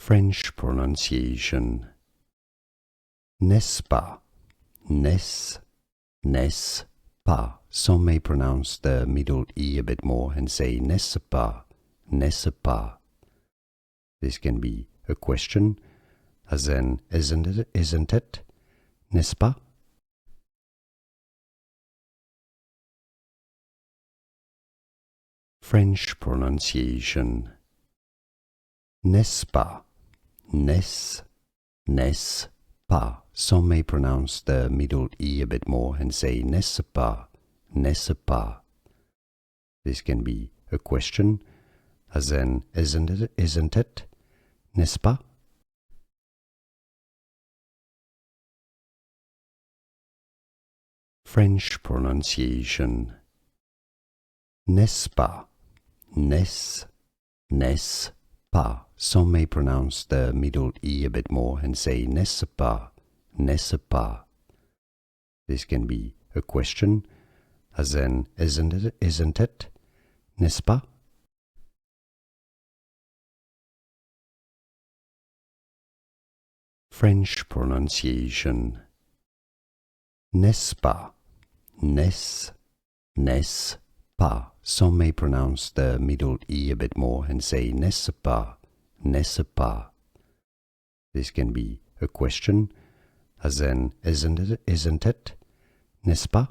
French pronunciation. N'est-ce pas, n'est-ce pas. Some may pronounce the middle E a bit more and say n'est-ce pas, n'est-ce pas. This can be a question, as in isn't it, n'est-ce pas? French pronunciation. N'est-ce pas, n'est-ce pas. Some may pronounce the middle E a bit more and say n'est-ce pas, n'est-ce pas. This can be a question, as in isn't it, n'est-ce pas? French pronunciation. N'est-ce pas, n'est-ce pas. Some may pronounce the middle E a bit more and say n'est-ce pas, n'est-ce pas. This can be a question, as in isn't it, n'est-ce pas? French pronunciation. N'est-ce pas, n'est-ce pas. Some may pronounce the middle E a bit more and say n'est-ce pas, n'est-ce pas. This can be a question, as in isn't it, n'est-ce pas?